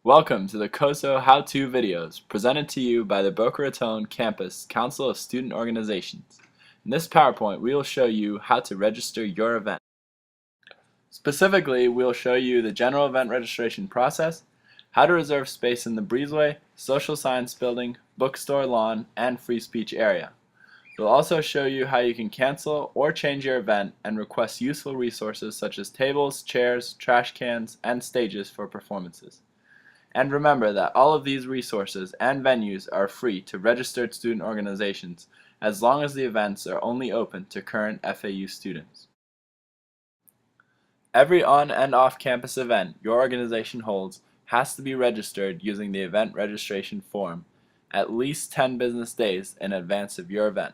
Welcome to the COSO how-to videos presented to you by the Boca Raton Campus Council of Student Organizations. In this PowerPoint, we will show you how to register your event. Specifically, we will show you the general event registration process, how to reserve space in the breezeway, social science building, bookstore lawn, and free speech area. We'll also show you how you can cancel or change your event and request useful resources such as tables, chairs, trash cans, and stages for performances. And remember that all of these resources and venues are free to registered student organizations as long as the events are only open to current FAU students. Every on and off-campus event your organization holds has to be registered using the event registration form at least 10 business days in advance of your event.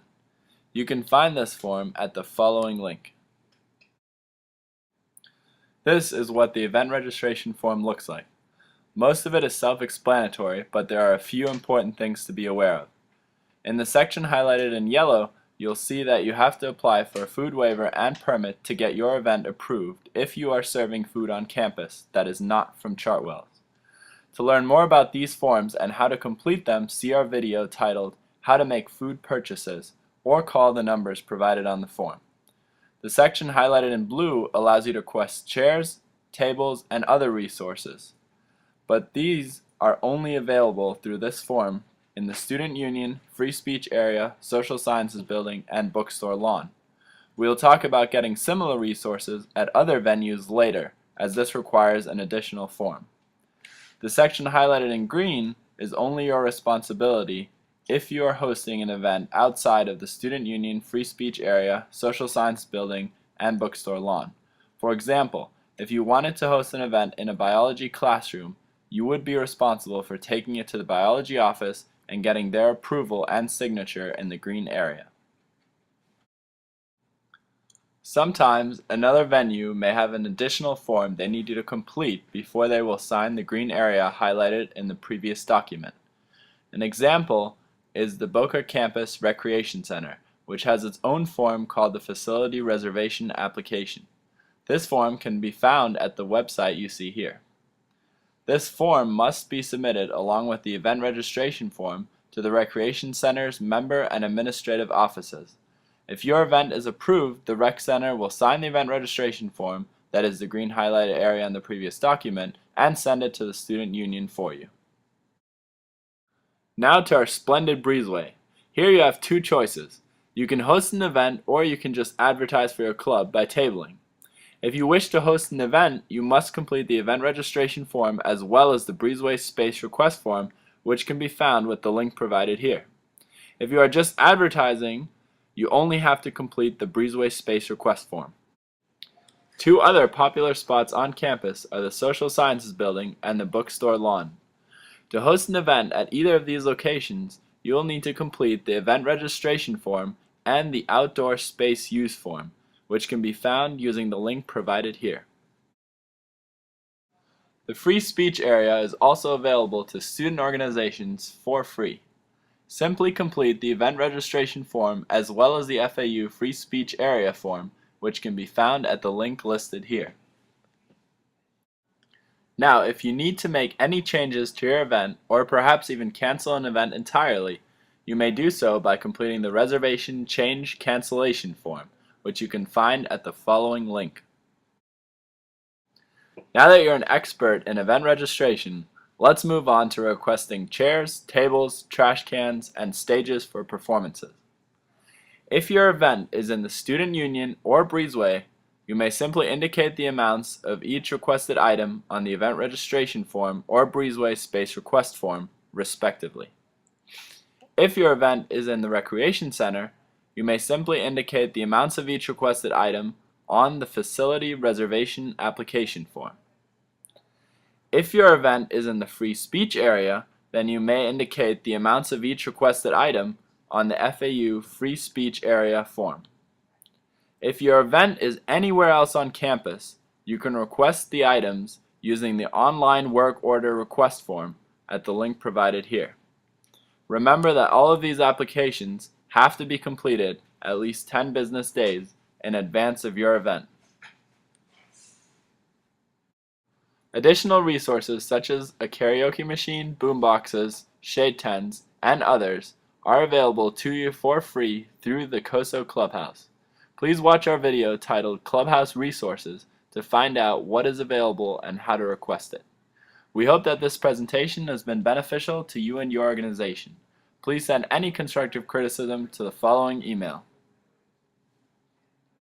You can find this form at the following link. This is what the event registration form looks like. Most of it is self-explanatory, but there are a few important things to be aware of. In the section highlighted in yellow, you'll see that you have to apply for a food waiver and permit to get your event approved if you are serving food on campus that is not from Chartwell's. To learn more about these forms and how to complete them, see our video titled How to Make Food Purchases, or call the numbers provided on the form. The section highlighted in blue allows you to request chairs, tables, and other resources. But these are only available through this form in the Student Union, Free Speech Area, Social Sciences Building, and Bookstore Lawn. We will talk about getting similar resources at other venues later, as this requires an additional form. The section highlighted in green is only your responsibility if you are hosting an event outside of the Student Union, Free Speech Area, Social Science Building, and Bookstore Lawn. For example, if you wanted to host an event in a biology classroom, you would be responsible for taking it to the biology office and getting their approval and signature in the green area. Sometimes another venue may have an additional form they need you to complete before they will sign the green area highlighted in the previous document. An example is the Boca Campus Recreation Center, which has its own form called the Facility Reservation Application. This form can be found at the website you see here. This form must be submitted along with the event registration form to the Recreation Center's member and administrative offices. If your event is approved, the Rec Center will sign the event registration form, that is the green highlighted area in the previous document, and send it to the Student Union for you. Now to our splendid breezeway. Here you have two choices. You can host an event or you can just advertise for your club by tabling. If you wish to host an event, you must complete the event registration form as well as the breezeway space request form, which can be found with the link provided here. If you are just advertising, you only have to complete the breezeway space request form. Two other popular spots on campus are the Social Sciences Building and the Bookstore Lawn. To host an event at either of these locations, you will need to complete the event registration form and the outdoor space use form, which can be found using the link provided here. The free speech area is also available to student organizations for free. Simply complete the event registration form as well as the FAU free speech area form, which can be found at the link listed here. Now, if you need to make any changes to your event, or perhaps even cancel an event entirely, you may do so by completing the reservation change cancellation form, which you can find at the following link. Now that you're an expert in event registration, let's move on to requesting chairs, tables, trash cans, and stages for performances. If your event is in the Student Union or Breezeway, you may simply indicate the amounts of each requested item on the event registration form or Breezeway space request form, respectively. If your event is in the Recreation Center, you may simply indicate the amounts of each requested item on the Facility Reservation Application form. If your event is in the Free Speech area, then you may indicate the amounts of each requested item on the FAU Free Speech Area form. If your event is anywhere else on campus, you can request the items using the online work order request form at the link provided here. Remember that all of these applications have to be completed at least 10 business days in advance of your event. Additional resources such as a karaoke machine, boomboxes, shade tents, and others are available to you for free through the COSO Clubhouse. Please watch our video titled Clubhouse Resources to find out what is available and how to request it. We hope that this presentation has been beneficial to you and your organization. Please send any constructive criticism to the following email: